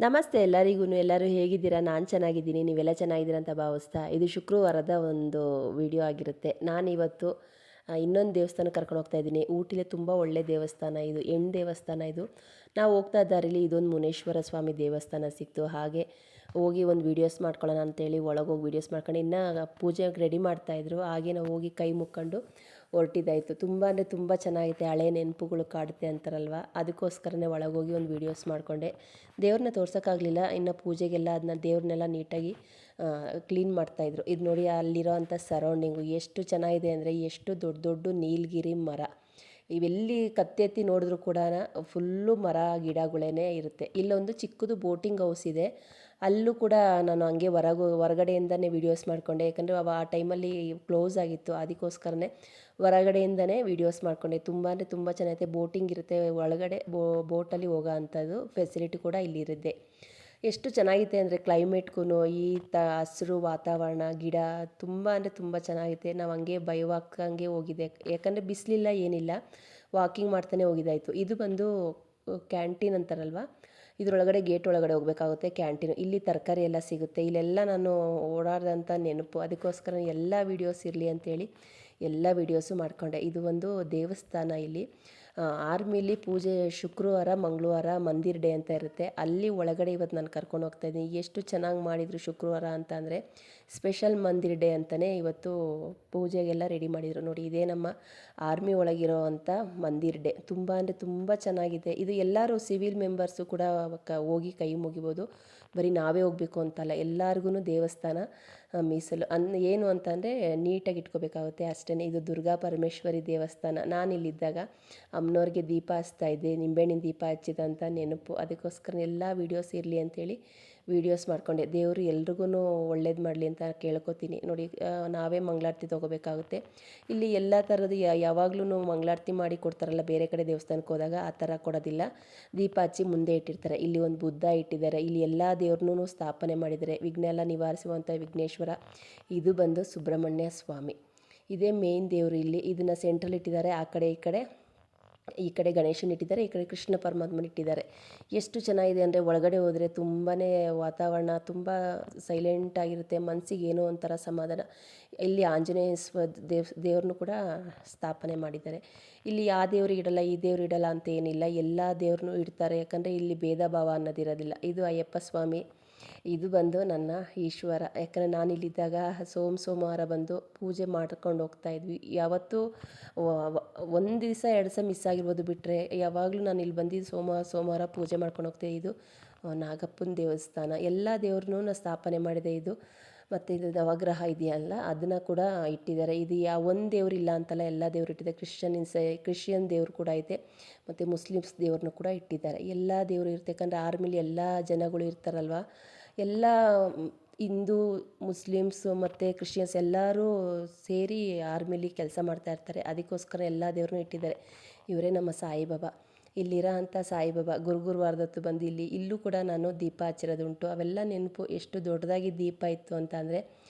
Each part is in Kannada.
ನಮಸ್ತೆ ಎಲ್ಲರಿಗೂ. ಎಲ್ಲರೂ ಹೇಗಿದ್ದೀರಾ? ನಾನು ಚೆನ್ನಾಗಿದ್ದೀನಿ, ನೀವೆಲ್ಲ ಚೆನ್ನಾಗಿದ್ದೀರಾ ಅಂತ ಭಾವಿಸ್ತಾ ಇದು ಶುಕ್ರವಾರದ ಒಂದು ವಿಡಿಯೋ ಆಗಿರುತ್ತೆ. ನಾನಿವತ್ತು ಇನ್ನೊಂದು ದೇವಸ್ಥಾನಕ್ಕೆ ಕರ್ಕೊಂಡು ಹೋಗ್ತಾ ಇದ್ದೀನಿ. ಊಟಿಲಿ ತುಂಬ ಒಳ್ಳೆ ದೇವಸ್ಥಾನ ಇದು, ಹೆಣ್ಣು ದೇವಸ್ಥಾನ ಇದು. ನಾವು ಹೋಗ್ತಾ ದಾರಿಲಿ ಇದೊಂದು ಮುನೇಶ್ವರ ಸ್ವಾಮಿ ದೇವಸ್ಥಾನ ಸಿಕ್ತು. ಹಾಗೆ ಹೋಗಿ ಒಂದು ವೀಡಿಯೋಸ್ ಮಾಡ್ಕೊಳ್ಳೋಣ ಅಂತೇಳಿ ಒಳಗೋಗಿ ವೀಡಿಯೋಸ್ ಮಾಡ್ಕೊಂಡು ಇನ್ನೂ ಪೂಜೆಗೆ ರೆಡಿ ಮಾಡ್ತಾಯಿದ್ರು. ಹಾಗೆ ನಾವು ಹೋಗಿ ಕೈ ಮುಕ್ಕೊಂಡು ಹೊರಟಿದ್ದಾಯಿತು. ತುಂಬ ಅಂದರೆ ತುಂಬ ಚೆನ್ನಾಗೈತೆ, ಹಳೆ ನೆನಪುಗಳು ಕಾಡುತ್ತೆ ಅಂತಾರಲ್ವ, ಅದಕ್ಕೋಸ್ಕರನೇ ಒಳಗೋಗಿ ಒಂದು ವೀಡಿಯೋಸ್ ಮಾಡಿಕೊಂಡೆ. ದೇವ್ರನ್ನ ತೋರ್ಸೋಕ್ಕಾಗಲಿಲ್ಲ, ಇನ್ನು ಪೂಜೆಗೆಲ್ಲ ಅದನ್ನ ದೇವ್ರನ್ನೆಲ್ಲ ನೀಟಾಗಿ ಕ್ಲೀನ್ ಮಾಡ್ತಾಯಿದ್ರು. ಇದು ನೋಡಿ ಅಲ್ಲಿರೋ ಅಂಥ ಸರೌಂಡಿಂಗು ಎಷ್ಟು ಚೆನ್ನಾಗಿದೆ ಅಂದರೆ, ಎಷ್ಟು ದೊಡ್ಡ ದೊಡ್ಡ ನೀಲಗಿರಿ ಮರ. ಇವೆಲ್ಲಿ ಕತ್ತೆತ್ತಿ ನೋಡಿದ್ರು ಕೂಡ ಫುಲ್ಲು ಮರ ಗಿಡಗಳೇ ಇರುತ್ತೆ. ಇಲ್ಲೊಂದು ಚಿಕ್ಕದು ಬೋಟಿಂಗ್ ಹೌಸ್ ಇದೆ, ಅಲ್ಲೂ ಕೂಡ ನಾನು ಹಂಗೆ ಹೊರಗಡೆಯಿಂದನೇ ವೀಡಿಯೋಸ್ ಮಾಡಿಕೊಂಡೆ. ಯಾಕಂದರೆ ಆ ಟೈಮಲ್ಲಿ ಕ್ಲೋಸ್ ಆಗಿತ್ತು, ಅದಕ್ಕೋಸ್ಕರನೇ ಹೊರಗಡೆಯಿಂದನೇ ವೀಡಿಯೋಸ್ ಮಾಡಿಕೊಂಡೆ. ತುಂಬ ಅಂದರೆ ತುಂಬ ಚೆನ್ನಾಗಿದೆ, ಬೋಟಿಂಗ್ ಇರುತ್ತೆ ಒಳಗಡೆ, ಬೋಟಲ್ಲಿ ಹೋಗೋ ಅಂಥದ್ದು ಫೆಸಿಲಿಟಿ ಕೂಡ ಇಲ್ಲಿರುತ್ತೆ. ಎಷ್ಟು ಚೆನ್ನಾಗಿದೆ ಅಂದರೆ ಕ್ಲೈಮೇಟ್ಗೂ ಈ ಹಸಿರು ವಾತಾವರಣ, ಗಿಡ ತುಂಬ ಅಂದರೆ ತುಂಬ ಚೆನ್ನಾಗಿದೆ. ನಾವು ಹಂಗೆ ಬೈ ವಾಕ್ ಹಂಗೆ ಹೋಗಿದ್ದೆ, ಯಾಕಂದರೆ ಬಿಸಿಲಿಲ್ಲ ಏನಿಲ್ಲ, ವಾಕಿಂಗ್ ಮಾಡ್ತಾನೆ ಹೋಗಿದ್ದಾಯಿತು. ಇದು ಬಂದು ಕ್ಯಾಂಟೀನ್ ಅಂತಾರಲ್ವ, ಇದರೊಳಗಡೆ ಗೇಟ್ ಒಳಗಡೆ ಹೋಗಬೇಕಾಗುತ್ತೆ ಕ್ಯಾಂಟೀನು. ಇಲ್ಲಿ ತರಕಾರಿ ಎಲ್ಲ ಸಿಗುತ್ತೆ. ಇಲ್ಲೆಲ್ಲ ನಾನು ಓಡಾಡ್ದಂಥ ನೆನಪು, ಅದಕ್ಕೋಸ್ಕರ ಎಲ್ಲ ವೀಡಿಯೋಸ್ ಇರಲಿ ಅಂತೇಳಿ ಎಲ್ಲ ವೀಡಿಯೋಸು ಮಾಡಿಕೊಂಡೆ. ಇದು ಒಂದು ದೇವಸ್ಥಾನ. ಇಲ್ಲಿ ಆರ್ಮಿಲಿ ಪೂಜೆ ಶುಕ್ರವಾರ ಮಂಗಳವಾರ ಮಂದಿರ್ ಡೇ ಅಂತ ಇರುತ್ತೆ, ಅಲ್ಲಿ ಒಳಗಡೆ ಇವತ್ತು ನಾನು ಕರ್ಕೊಂಡು ಹೋಗ್ತಾಯಿದ್ದೀನಿ. ಎಷ್ಟು ಚೆನ್ನಾಗಿ ಮಾಡಿದರು ಶುಕ್ರವಾರ ಅಂತ ಅಂದರೆ, ಸ್ಪೆಷಲ್ ಮಂದಿರ್ ಡೇ ಅಂತಲೇ ಇವತ್ತು ಪೂಜೆಗೆಲ್ಲ ರೆಡಿ ಮಾಡಿದರು. ನೋಡಿ, ಇದೇ ನಮ್ಮ ಆರ್ಮಿ ಒಳಗಿರೋ ಅಂಥ ಮಂದಿರ್ ಡೇ. ತುಂಬ ಅಂದರೆ ತುಂಬ ಚೆನ್ನಾಗಿದೆ ಇದು. ಎಲ್ಲರೂ ಸಿವಿಲ್ ಮೆಂಬರ್ಸು ಕೂಡ ಹೋಗಿ ಕೈ ಮುಗಿಬೋದು, ಬರೀ ನಾವೇ ಹೋಗಬೇಕು ಅಂತಲ್ಲ, ಎಲ್ಲರಿಗೂ ದೇವಸ್ಥಾನ ಮೀಸಲು ಏನು ಅಂತಂದರೆ ನೀಟಾಗಿ ಇಟ್ಕೋಬೇಕಾಗುತ್ತೆ ಅಷ್ಟೇ. ಇದು ದುರ್ಗಾ ಪರಮೇಶ್ವರಿ ದೇವಸ್ಥಾನ. ನಾನಿಲ್ಲಿದ್ದಾಗ ಅಮ್ಮನವ್ರಿಗೆ ದೀಪ ಹಚ್ತಾಯಿದ್ದೆ, ನಿಂಬೆಹಣ್ಣಿನ ದೀಪ ಹಚ್ಚಿದಂಥ ನೆನಪು, ಅದಕ್ಕೋಸ್ಕರ ಎಲ್ಲ ವೀಡಿಯೋಸ್ ಇರಲಿ ಅಂಥೇಳಿ ವೀಡಿಯೋಸ್ ಮಾಡಿಕೊಂಡೆ. ದೇವರು ಎಲ್ರಿಗೂ ಒಳ್ಳೇದು ಮಾಡಲಿ ಅಂತ ಕೇಳ್ಕೊತೀನಿ. ನೋಡಿ, ನಾವೇ ಮಂಗಳಾರತಿ ತೊಗೋಬೇಕಾಗುತ್ತೆ. ಇಲ್ಲಿ ಎಲ್ಲ ಥರದ್ದು ಯಾವಾಗಲೂ ಮಂಗಳಾರತಿ ಮಾಡಿ ಕೊಡ್ತಾರಲ್ಲ ಬೇರೆ ಕಡೆ ದೇವಸ್ಥಾನಕ್ಕೆ ಹೋದಾಗ, ಆ ಥರ ಕೊಡೋದಿಲ್ಲ. ದೀಪ ಹಚ್ಚಿ ಮುಂದೆ ಇಟ್ಟಿರ್ತಾರೆ. ಇಲ್ಲಿ ಒಂದು ಬುದ್ಧ ಇಟ್ಟಿದ್ದಾರೆ, ಇಲ್ಲಿ ಎಲ್ಲ ದೇವ್ರನ್ನೂ ಸ್ಥಾಪನೆ ಮಾಡಿದ್ದಾರೆ. ವಿಘ್ನ ಎಲ್ಲ ನಿವಾರಿಸುವಂಥ ವಿಘ್ನೇಶ್ವರ. ಇದು ಬಂದು ಸುಬ್ರಹ್ಮಣ್ಯ ಸ್ವಾಮಿ, ಇದೇ ಮೇಯ್ನ್ ದೇವರು. ಇಲ್ಲಿ ಇದನ್ನು ಸೆಂಟ್ರಲ್ಲಿ ಇಟ್ಟಿದ್ದಾರೆ. ಆ ಕಡೆ ಈ ಕಡೆ ಗಣೇಶನ ಇಟ್ಟಿದ್ದಾರೆ, ಈ ಕಡೆ ಕೃಷ್ಣ ಪರಮಾತ್ಮನ ಇಟ್ಟಿದ್ದಾರೆ. ಎಷ್ಟು ಚೆನ್ನಾಗಿದೆ ಅಂದರೆ, ಒಳಗಡೆ ಹೋದರೆ ತುಂಬಾ ವಾತಾವರಣ ತುಂಬ ಸೈಲೆಂಟಾಗಿರುತ್ತೆ, ಮನಸ್ಸಿಗೆ ಏನೋ ಒಂಥರ ಸಮಾಧಾನ. ಇಲ್ಲಿ ಆಂಜನೇಯ ದೇವ್ರನ್ನೂ ಕೂಡ ಸ್ಥಾಪನೆ ಮಾಡಿದ್ದಾರೆ. ಇಲ್ಲಿ ಆ ದೇವ್ರಿಗೆ ಇಡಲ್ಲ ಈ ದೇವ್ರು ಇಡಲ್ಲ ಅಂತ ಏನಿಲ್ಲ, ಎಲ್ಲ ದೇವ್ರನ್ನೂ ಇಡ್ತಾರೆ. ಯಾಕಂದರೆ ಇಲ್ಲಿ ಭೇದ ಭಾವ ಅನ್ನೋದಿರೋದಿಲ್ಲ. ಇದು ಅಯ್ಯಪ್ಪ ಸ್ವಾಮಿ, ಇದು ಬಂದು ನನ್ನ ಈಶ್ವರ. ಯಾಕಂದರೆ ನಾನಿಲ್ಲಿದ್ದಾಗ ಸೋಮವಾರ ಬಂದು ಪೂಜೆ ಮಾಡ್ಕೊಂಡು ಹೋಗ್ತಾಯಿದ್ವಿ. ಯಾವತ್ತೂ ಒಂದು ದಿವಸ 2 ದಿವಸ ಮಿಸ್ ಆಗಿರ್ಬೋದು ಬಿಟ್ಟರೆ, ಯಾವಾಗಲೂ ನಾನು ಇಲ್ಲಿ ಬಂದಿದ್ದು ಸೋಮವಾರ ಪೂಜೆ ಮಾಡ್ಕೊಂಡು ಹೋಗ್ತೇವೆ. ಇದು ನಾಗಪ್ಪನ ದೇವಸ್ಥಾನ. ಎಲ್ಲ ದೇವ್ರನ್ನೂ ನಾನು ಸ್ಥಾಪನೆ ಮಾಡಿದೆ. ಇದು ಮತ್ತು ಇದು ನವಗ್ರಹ ಇದೆಯಲ್ಲ, ಅದನ್ನು ಕೂಡ ಇಟ್ಟಿದ್ದಾರೆ. ಇದು ಒಂದು ದೇವ್ರು ಇಲ್ಲ ಅಂತಲ್ಲ, ಎಲ್ಲ ದೇವ್ರು ಇಟ್ಟಿದ್ದಾರೆ. ಕ್ರಿಶ್ಚಿಯನ್ ದೇವ್ರು ಕೂಡ ಐತೆ, ಮತ್ತು ಮುಸ್ಲಿಮ್ಸ್ ದೇವ್ರನ್ನೂ ಕೂಡ ಇಟ್ಟಿದ್ದಾರೆ. ಎಲ್ಲ ದೇವರು ಇರುತ್ತೆ, ಯಾಕಂದರೆ ಆರ್ಮಿಲಿ ಎಲ್ಲ ಜನಗಳು ಇರ್ತಾರಲ್ವ, ಎಲ್ಲ ಹಿಂದೂ ಮುಸ್ಲಿಮ್ಸು ಮತ್ತು ಕ್ರಿಶ್ಚಿಯನ್ಸ್ ಎಲ್ಲರೂ ಸೇರಿ ಆರ್ಮಿಲಿ ಕೆಲಸ ಮಾಡ್ತಾಯಿರ್ತಾರೆ. ಅದಕ್ಕೋಸ್ಕರ ಎಲ್ಲ ದೇವ್ರನ್ನೂ ಇಟ್ಟಿದ್ದಾರೆ. ಇವರೇ ನಮ್ಮ ಸಾಯಿಬಾಬಾ. ಇಲ್ಲಿರೋ ಅಂಥ ಸಾಯಿಬಾಬಾ ಗುರುವಾರದತ್ತು ಬಂದು ಇಲ್ಲೂ ಕೂಡ ನಾನು ದೀಪ ಹಚ್ಚಿರೋದುಂಟು. ಅವೆಲ್ಲ ನೆನಪು, ಎಷ್ಟು ದೊಡ್ಡದಾಗಿ ದೀಪ ಇತ್ತು ಅಂತ ಅಂದರೆ,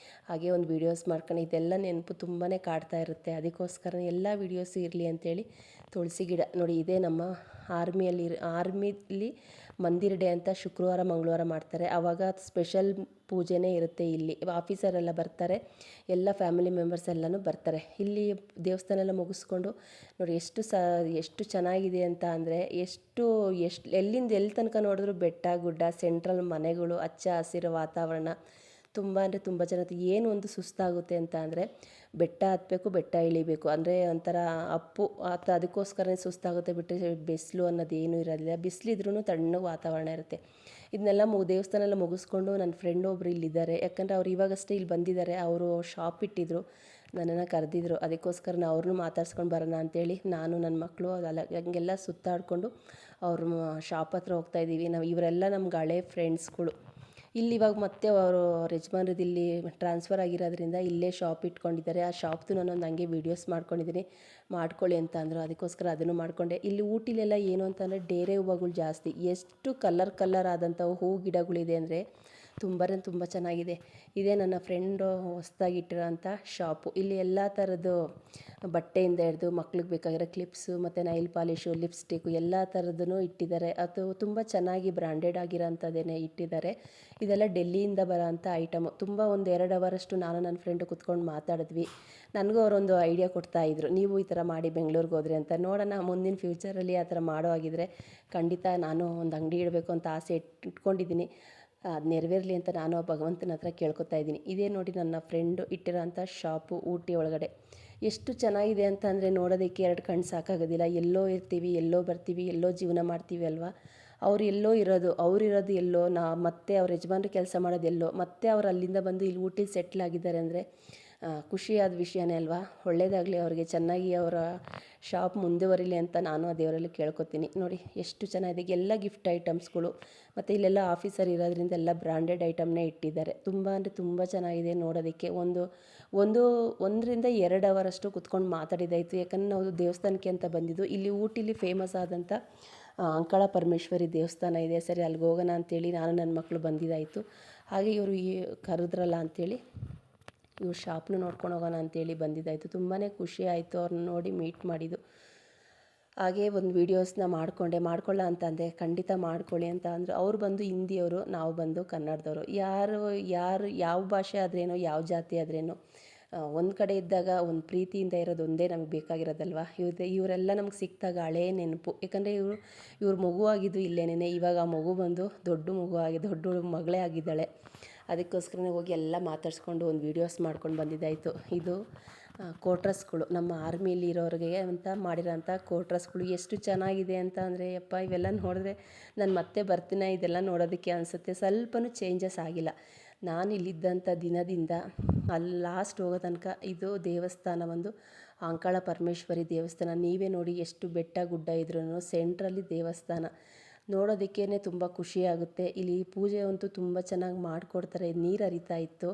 ಹಾಗೆ ಒಂದು ವೀಡಿಯೋಸ್ ಮಾಡ್ಕೊಂಡು ಇದೆಲ್ಲ ನೆನಪು ತುಂಬಾ ಕಾಡ್ತಾ ಇರುತ್ತೆ. ಅದಕ್ಕೋಸ್ಕರ ಎಲ್ಲ ವೀಡಿಯೋಸು ಇರಲಿ ಅಂಥೇಳಿ ತುಳಸಿ ಗಿಡ ನೋಡಿ, ಇದೇ ನಮ್ಮ ಆರ್ಮಿಲಿ ಮಂದಿರ್ ಡೇ ಅಂತ ಶುಕ್ರವಾರ ಮಂಗಳವಾರ ಮಾಡ್ತಾರೆ. ಆವಾಗ ಸ್ಪೆಷಲ್ ಪೂಜೆನೇ ಇರುತ್ತೆ. ಇಲ್ಲಿ ಆಫೀಸರೆಲ್ಲ ಬರ್ತಾರೆ, ಎಲ್ಲ ಫ್ಯಾಮಿಲಿ ಮೆಂಬರ್ಸ್ ಎಲ್ಲನೂ ಬರ್ತಾರೆ. ಇಲ್ಲಿ ದೇವಸ್ಥಾನ ಎಲ್ಲ ಮುಗಿಸ್ಕೊಂಡು ನೋಡಿ, ಎಷ್ಟು ಚೆನ್ನಾಗಿದೆ ಅಂತ ಅಂದರೆ, ಎಲ್ಲಿಂದ ಎಲ್ಲಿ ತನಕ ನೋಡಿದ್ರು ಬೆಟ್ಟ ಗುಡ್ಡ, ಸೆಂಟ್ರಲ್ ಮನೆಗಳು, ಹಚ್ಚ ಹಸಿರು ವಾತಾವರಣ. ತುಂಬ ಅಂದರೆ ತುಂಬ ಚೆನ್ನಾಗಿ. ಏನು ಒಂದು ಸುಸ್ತಾಗುತ್ತೆ ಅಂತ ಅಂದರೆ, ಬೆಟ್ಟ ಹತ್ತಬೇಕು, ಬೆಟ್ಟ ಇಳಿಬೇಕು ಅಂದರೆ ಒಂಥರ ಅಪ್ಪು ಅದಕ್ಕೋಸ್ಕರನೇ ಸುಸ್ತಾಗುತ್ತೆ ಬಿಟ್ಟರೆ ಬಿಸಿಲು ಅನ್ನೋದು ಏನೂ ಇರೋದಿಲ್ಲ. ಬಿಸಿಲಿದ್ರೂ ತಣ್ಣಗೆ ವಾತಾವರಣ ಇರುತ್ತೆ. ಇದನ್ನೆಲ್ಲ ದೇವಸ್ಥಾನ ಎಲ್ಲ ಮುಗಿಸ್ಕೊಂಡು ನನ್ನ ಫ್ರೆಂಡ್ ಒಬ್ಬರು ಇಲ್ಲಿದ್ದಾರೆ. ಯಾಕಂದರೆ ಅವ್ರು ಇವಾಗಷ್ಟೇ ಇಲ್ಲಿ ಬಂದಿದ್ದಾರೆ. ಅವರು ಶಾಪ್ ಇಟ್ಟಿದ್ರು, ನನ್ನನ್ನು ಕರೆದಿದ್ರು. ಅದಕ್ಕೋಸ್ಕರ ಅವ್ರನ್ನೂ ಮಾತಾಡ್ಸ್ಕೊಂಡು ಬರೋಣ ಅಂತೇಳಿ ನಾನು ನನ್ನ ಮಕ್ಕಳು ಹಂಗೆಲ್ಲ ಸುತ್ತಾಡಿಕೊಂಡು ಅವ್ರ ಶಾಪ್ ಹತ್ರ ಹೋಗ್ತಾಯಿದ್ದೀವಿ. ಇವರೆಲ್ಲ ನಮ್ಗೆ ಹಳೆ ಫ್ರೆಂಡ್ಸ್ಗಳು. ಇಲ್ಲಿ ಇವಾಗ ಮತ್ತೆ ಅವರು ಯಜಮಾನ್ರದ್ದು ಇಲ್ಲಿ ಟ್ರಾನ್ಸ್ಫರ್ ಆಗಿರೋದ್ರಿಂದ ಇಲ್ಲೇ ಶಾಪ್ ಇಟ್ಕೊಂಡಿದ್ದಾರೆ. ಆ ಶಾಪ್ದು ನಾನೊಂದು ಹಂಗೆ ವೀಡಿಯೋಸ್ ಮಾಡ್ಕೊಂಡಿದ್ದೀನಿ, ಮಾಡ್ಕೊಳ್ಳಿ ಅಂತ ಅಂದರು. ಅದಕ್ಕೋಸ್ಕರ ಅದನ್ನು ಮಾಡಿಕೊಂಡೆ. ಇಲ್ಲಿ ಊಟಿಲೆಲ್ಲ ಏನು ಅಂತಂದರೆ ಡೇರೆ ಹೂವುಗಳು ಜಾಸ್ತಿ, ಎಷ್ಟು ಕಲರ್ ಆದಂಥ ಹೂ ಗಿಡಗಳಿದೆ ಅಂದರೆ ತುಂಬ ಚೆನ್ನಾಗಿದೆ. ಇದೇ ನನ್ನ ಫ್ರೆಂಡು ಹೊಸ್ದಾಗಿ ಇಟ್ಟಿರೋಂಥ ಶಾಪು. ಇಲ್ಲಿ ಎಲ್ಲ ಥರದ್ದು ಬಟ್ಟೆಯಿಂದ ಹಿಡ್ದು ಮಕ್ಳಿಗೆ ಬೇಕಾಗಿರೋ ಕ್ಲಿಪ್ಸು ಮತ್ತು ನೈಲ್ ಪಾಲಿಶು, ಲಿಪ್ಸ್ಟಿಕ್ಕು ಎಲ್ಲ ಥರದ್ದೂ ಇಟ್ಟಿದ್ದಾರೆ. ಅದು ತುಂಬ ಚೆನ್ನಾಗಿ ಬ್ರ್ಯಾಂಡೆಡ್ ಆಗಿರೋಂಥದ್ದೇನೆ ಇಟ್ಟಿದ್ದಾರೆ. ಇದೆಲ್ಲ ಡೆಲ್ಲಿಯಿಂದ ಬರೋಂಥ ಐಟಮು. ತುಂಬ ಒಂದು 2 ಅವರಷ್ಟು ನಾನು ನನ್ನ ಫ್ರೆಂಡು ಕುತ್ಕೊಂಡು ಮಾತಾಡಿದ್ವಿ. ನನಗೂ ಅವರೊಂದು ಐಡಿಯಾ ಕೊಡ್ತಾಯಿದ್ರು, ನೀವು ಈ ಥರ ಮಾಡಿ ಬೆಂಗಳೂರಿಗೆ ಹೋದ್ರಿ ಅಂತ. ನೋಡೋಣ ಮುಂದಿನ ಫ್ಯೂಚರಲ್ಲಿ ಆ ಥರ ಮಾಡೋ ಆಗಿದ್ರೆ ಖಂಡಿತ ನಾನು ಒಂದು ಅಂಗಡಿ ಇಡಬೇಕು ಅಂತ ಆಸೆ ಇಟ್ಕೊಂಡಿದ್ದೀನಿ. ಅದು ನೆರವೇರಲಿ ಅಂತ ನಾನು ಭಗವಂತನ ಹತ್ರ ಕೇಳ್ಕೊತಾ ಇದ್ದೀನಿ. ಇದೇ ನೋಡಿ ನನ್ನ ಫ್ರೆಂಡು ಇಟ್ಟಿರೋಂಥ ಶಾಪು ಊಟಿ ಒಳಗಡೆ. ಎಷ್ಟು ಚೆನ್ನಾಗಿದೆ ಅಂತ ಅಂದರೆ ನೋಡೋದಕ್ಕೆ 2 ಕಣ್ಣು ಸಾಕಾಗೋದಿಲ್ಲ. ಎಲ್ಲೋ ಇರ್ತೀವಿ, ಎಲ್ಲೋ ಬರ್ತೀವಿ, ಎಲ್ಲೋ ಜೀವನ ಮಾಡ್ತೀವಿ ಅಲ್ವಾ. ಅವ್ರು ಎಲ್ಲೋ ಇರೋದು, ಅವರಿರೋದು ಎಲ್ಲೋ, ಮತ್ತೆ ಅವ್ರ ಯಜಮಾನ್ರು ಕೆಲಸ ಮಾಡೋದು ಎಲ್ಲೋ, ಮತ್ತೆ ಅವ್ರು ಅಲ್ಲಿಂದ ಬಂದು ಇಲ್ಲಿ ಊಟಿಲಿ ಸೆಟ್ಲ್ ಆಗಿದ್ದಾರೆ ಅಂದರೆ ಖುಷಿಯಾದ ವಿಷಯನೇ ಅಲ್ವಾ. ಒಳ್ಳೆಯದಾಗಲಿ ಅವ್ರಿಗೆ, ಚೆನ್ನಾಗಿ ಅವರ ಶಾಪ್ ಮುಂದುವರಿಲಿ ಅಂತ ನಾನು ಆ ದೇವರಲ್ಲಿ ಕೇಳ್ಕೊತೀನಿ. ನೋಡಿ ಎಷ್ಟು ಚೆನ್ನಾಗಿದೆ. ಎಲ್ಲ ಗಿಫ್ಟ್ ಐಟಮ್ಸ್ಗಳು, ಮತ್ತು ಇಲ್ಲೆಲ್ಲ ಆಫೀಸರ್ ಇರೋದ್ರಿಂದ ಎಲ್ಲ ಬ್ರ್ಯಾಂಡೆಡ್ ಐಟಮ್ನೇ ಇಟ್ಟಿದ್ದಾರೆ. ತುಂಬ ಅಂದರೆ ತುಂಬ ಚೆನ್ನಾಗಿದೆ ನೋಡೋದಕ್ಕೆ. ಒಂದರಿಂದ 2 ಅವರಷ್ಟು ಕುತ್ಕೊಂಡು ಮಾತಾಡಿದಾಯಿತು. ಯಾಕಂದರೆ ನಾವು ದೇವಸ್ಥಾನಕ್ಕೆ ಅಂತ ಬಂದಿದ್ದು. ಇಲ್ಲಿ ಊಟಿಲಿ ಫೇಮಸ್ ಆದಂಥ ಅಂಕಾಳ ಪರಮೇಶ್ವರಿ ದೇವಸ್ಥಾನ ಇದೆ. ಸರಿ ಅಲ್ಲಿಗೆ ಹೋಗೋಣ ಅಂತೇಳಿ ನಾನು ನನ್ನ ಮಕ್ಕಳು ಬಂದಿದ್ದಾಯಿತು. ಹಾಗೆ ಇವರು ಕರೆದ್ರಲ್ಲ ಅಂಥೇಳಿ ಇವ್ರ ಶಾಪ್ನು ನೋಡ್ಕೊಂಡು ಹೋಗೋಣ ಅಂತೇಳಿ ಬಂದಿದ್ದಾಯಿತು. ತುಂಬಾ ಖುಷಿ ಆಯಿತು ಅವ್ರನ್ನ ನೋಡಿ, ಮೀಟ್ ಮಾಡಿದ್ದು. ಹಾಗೇ ಒಂದು ವೀಡಿಯೋಸ್ನ ಮಾಡ್ಕೊಳ್ಳ ಅಂತ ಅಂದೆ. ಖಂಡಿತ ಮಾಡ್ಕೊಳ್ಳಿ ಅಂತ ಅಂದರು. ಅವ್ರು ಬಂದು ಹಿಂದಿಯವರು, ನಾವು ಬಂದು ಕನ್ನಡದವರು. ಯಾರು ಯಾವ ಭಾಷೆ ಆದ್ರೇನೋ, ಯಾವ ಜಾತಿ ಆದ್ರೇನೋ, ಒಂದು ಕಡೆ ಇದ್ದಾಗ ಒಂದು ಪ್ರೀತಿಯಿಂದ ಇರೋದು ಒಂದೇ ನಮಗೆ ಬೇಕಾಗಿರೋದಲ್ವ. ಇವರೆಲ್ಲ ನಮ್ಗೆ ಸಿಕ್ಕಿದಾಗ ಹಳೇ ನೆನಪು. ಯಾಕಂದರೆ ಇವ್ರ ಮಗು ಆಗಿದ್ದು ಇಲ್ಲೇನೆ. ಇವಾಗ ಆ ಮಗು ಬಂದು ದೊಡ್ಡ ಮಗಳೇ ಆಗಿದ್ದಾಳೆ. ಅದಕ್ಕೋಸ್ಕರನೇ ಹೋಗಿ ಎಲ್ಲ ಮಾತಾಡಿಸ್ಕೊಂಡು ಒಂದು ವೀಡಿಯೋಸ್ ಮಾಡ್ಕೊಂಡು ಬಂದಿದ್ದಾಯಿತು. ಇದು ಕೋಟ್ರಸ್ಗಳು, ನಮ್ಮ ಆರ್ಮಿಲಿ ಇರೋರಿಗೆ ಅಂತ ಮಾಡಿರೋಂಥ ಕೋಟ್ರಸ್ಗಳು. ಎಷ್ಟು ಚೆನ್ನಾಗಿದೆ ಅಂತ ಅಂದರೆ ಯಪ್ಪ, ಇವೆಲ್ಲ ನೋಡಿದ್ರೆ ನಾನು ಮತ್ತೆ ಬರ್ತೀನಿ ಇದೆಲ್ಲ ನೋಡೋದಕ್ಕೆ ಅನಿಸುತ್ತೆ. ಸ್ವಲ್ಪನೂ ಚೇಂಜಸ್ ಆಗಿಲ್ಲ. ನಾನು ಇಲ್ಲಿದ್ದಂಥ ದಿನದಿಂದ ಅಲ್ಲಿ ಲಾಸ್ಟ್ ಹೋಗೋ ತನಕ ಇದು ದೇವಸ್ಥಾನ ಒಂದು ಅಂಕಾಳ ಪರಮೇಶ್ವರಿ ದೇವಸ್ಥಾನ. ನೀವೇ ನೋಡಿ ಎಷ್ಟು ಬೆಟ್ಟ ಗುಡ್ಡ ಇದ್ರೂ ಸೆಂಟ್ರಲ್ಲಿ ದೇವಸ್ಥಾನ. ನೋಡೋದಕ್ಕೇ ತುಂಬ ಖುಷಿಯಾಗುತ್ತೆ. ಇಲ್ಲಿ ಪೂಜೆ ಅಂತೂ ತುಂಬ ಚೆನ್ನಾಗಿ ಮಾಡಿಕೊಡ್ತಾರೆ. ನೀರು ಹರಿತಾ ಇತ್ತು.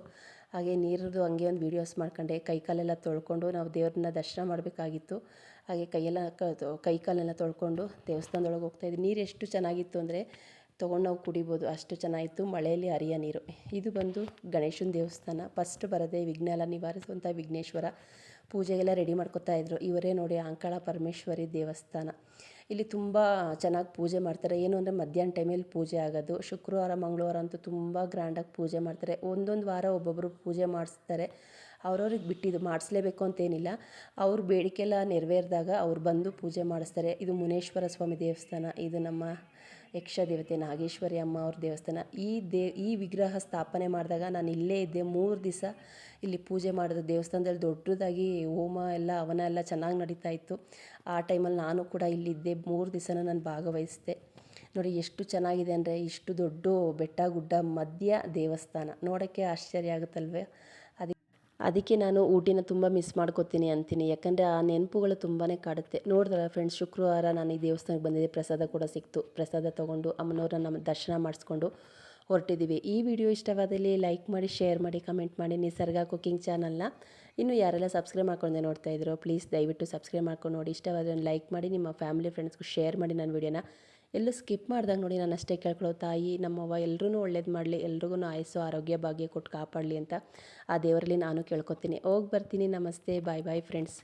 ಹಾಗೆ ನೀರದ್ದು ಹಂಗೆ ಒಂದು ವೀಡಿಯೋಸ್ ಮಾಡ್ಕೊಂಡೆ. ಕೈಕಾಲೆಲ್ಲ ತೊಳ್ಕೊಂಡು ನಾವು ದೇವ್ರನ್ನ ದರ್ಶನ ಮಾಡಬೇಕಾಗಿತ್ತು. ಹಾಗೆ ಕೈಕಾಲೆಲ್ಲ ತೊಳ್ಕೊಂಡು ದೇವಸ್ಥಾನದೊಳಗೆ ಹೋಗ್ತಾಯಿದ್ವಿ. ನೀರು ಎಷ್ಟು ಚೆನ್ನಾಗಿತ್ತು ಅಂದರೆ ತೊಗೊಂಡು ನಾವು ಕುಡಿಬೋದು, ಅಷ್ಟು ಚೆನ್ನಾಗಿತ್ತು. ಮಳೆಯಲ್ಲಿ ಹರಿಯೋ ನೀರು. ಇದು ಬಂದು ಗಣೇಶನ ದೇವಸ್ಥಾನ. ಫಸ್ಟ್ ಬರೋದೇ ವಿಘ್ನ ಎಲ್ಲ ನಿವಾರಿಸುವಂಥ ವಿಘ್ನೇಶ್ವರ. ಪೂಜೆಗೆಲ್ಲ ರೆಡಿ ಮಾಡ್ಕೊತಾಯಿದ್ರು. ಇವರೇ ನೋಡಿ ಅಂಕಾಳ ಪರಮೇಶ್ವರಿ ದೇವಸ್ಥಾನ. ಇಲ್ಲಿ ತುಂಬ ಚೆನ್ನಾಗಿ ಪೂಜೆ ಮಾಡ್ತಾರೆ. ಏನು ಅಂದರೆ ಮಧ್ಯಾಹ್ನ ಟೈಮಲ್ಲಿ ಪೂಜೆ ಆಗೋದು. ಶುಕ್ರವಾರ ಮಂಗಳವಾರ ಅಂತೂ ತುಂಬ ಗ್ರ್ಯಾಂಡಾಗಿ ಪೂಜೆ ಮಾಡ್ತಾರೆ. ಒಂದೊಂದು ವಾರ ಒಬ್ಬೊಬ್ಬರು ಪೂಜೆ ಮಾಡಿಸ್ತಾರೆ. ಅವ್ರವ್ರಿಗೆ ಬಿಟ್ಟಿದ್ದು, ಮಾಡಿಸ್ಲೇಬೇಕು ಅಂತೇನಿಲ್ಲ. ಅವ್ರ ಬೇಡಿಕೆಲ್ಲ ನೆರವೇರಿದಾಗ ಅವ್ರು ಬಂದು ಪೂಜೆ ಮಾಡಿಸ್ತಾರೆ. ಇದು ಮುನೇಶ್ವರ ಸ್ವಾಮಿ ದೇವಸ್ಥಾನ. ಇದು ನಮ್ಮ ಯಕ್ಷ ದೇವತೆ ನಾಗೇಶ್ವರಿ ಅಮ್ಮ ಅವ್ರ ದೇವಸ್ಥಾನ. ಈ ವಿಗ್ರಹ ಸ್ಥಾಪನೆ ಮಾಡಿದಾಗ ನಾನು ಇಲ್ಲೇ ಇದ್ದೆ 3 ದಿವಸ. ಇಲ್ಲಿ ಪೂಜೆ ಮಾಡೋದು ದೇವಸ್ಥಾನದಲ್ಲಿ ದೊಡ್ಡದಾಗಿ ಹೋಮ ಎಲ್ಲ ಹವನ ಎಲ್ಲ ಚೆನ್ನಾಗಿ ನಡೀತಾ ಇತ್ತು. ಆ ಟೈಮಲ್ಲಿ ನಾನು ಕೂಡ ಇಲ್ಲಿದ್ದೆ. 3 ದಿವಸನ ನಾನು ಭಾಗವಹಿಸಿದೆ. ನೋಡಿ ಎಷ್ಟು ಚೆನ್ನಾಗಿದೆ ಅಂದರೆ, ಇಷ್ಟು ದೊಡ್ಡ ಬೆಟ್ಟ ಗುಡ್ಡ ಮಧ್ಯ ದೇವಸ್ಥಾನ. ನೋಡೋಕ್ಕೆ ಆಶ್ಚರ್ಯ ಆಗುತ್ತಲ್ವೇ. ಅದಕ್ಕೆ ನಾನು ಊಟಿನ ತುಂಬ ಮಿಸ್ ಮಾಡ್ಕೋತೀನಿ ಅಂತೀನಿ. ಯಾಕಂದರೆ ಆ ನೆನಪುಗಳು ತುಂಬಾ ಕಾಡುತ್ತೆ. ನೋಡಿದ್ರಲ್ಲ ಫ್ರೆಂಡ್ಸ್, ಶುಕ್ರವಾರ ನಾನು ಈ ದೇವಸ್ಥಾನಕ್ಕೆ ಬಂದಿದ್ದೆ. ಪ್ರಸಾದ ಕೂಡ ಸಿಕ್ತು. ಪ್ರಸಾದ ತೊಗೊಂಡು ಅಮ್ಮನವ್ರನ್ನ ನಮ್ಮ ದರ್ಶನ ಮಾಡಿಸ್ಕೊಂಡು ಹೊರಟಿದ್ದೀವಿ. ಈ ವಿಡಿಯೋ ಇಷ್ಟವಾದಲ್ಲಿ ಲೈಕ್ ಮಾಡಿ, ಶೇರ್ ಮಾಡಿ, ಕಮೆಂಟ್ ಮಾಡಿ. ನಿಸರ್ಗ ಕುಕಿಂಗ್ ಚಾನಲ್ನ ಇನ್ನೂ ಯಾರೆಲ್ಲ ಸಬ್ಸ್ಕ್ರೈಬ್ ಮಾಡ್ಕೊಂಡೆ ನೋಡ್ತಾ ಇದ್ರು ಪ್ಲೀಸ್ ದಯವಿಟ್ಟು ಸಬ್ಸ್ಕ್ರೈಬ್ ಮಾಡ್ಕೊಂಡು ನೋಡಿ. ಇಷ್ಟವಾದರೆ ಲೈಕ್ ಮಾಡಿ, ನಿಮ್ಮ ಫ್ಯಾಮಿಲಿ ಫ್ರೆಂಡ್ಸ್ಗೂ ಶೇರ್ ಮಾಡಿ ನನ್ನ ವಿಡಿಯೋನ. ಎಲ್ಲೂ ಸ್ಕಿಪ್ ಮಾಡ್ದಾಗ ನೋಡಿ. ನಾನು ಅಷ್ಟೇ ಕೇಳ್ಕೊಳ್ಳೋ, ತಾಯಿ ನಮ್ಮವ್ವ ಎಲ್ಲರೂ ಒಳ್ಳೇದು ಮಾಡಲಿ, ಎಲ್ರಿಗೂ ಆಯಸ್ಸು ಆರೋಗ್ಯ ಭಾಗ್ಯ ಕೊಟ್ಟು ಕಾಪಾಡಲಿ ಅಂತ ಆ ದೇವರಲ್ಲಿ ನಾನು ಕೇಳ್ಕೊತೀನಿ. ಹೋಗಿ ಬರ್ತೀನಿ. ನಮಸ್ತೆ, ಬಾಯ್ ಬಾಯ್ ಫ್ರೆಂಡ್ಸ್.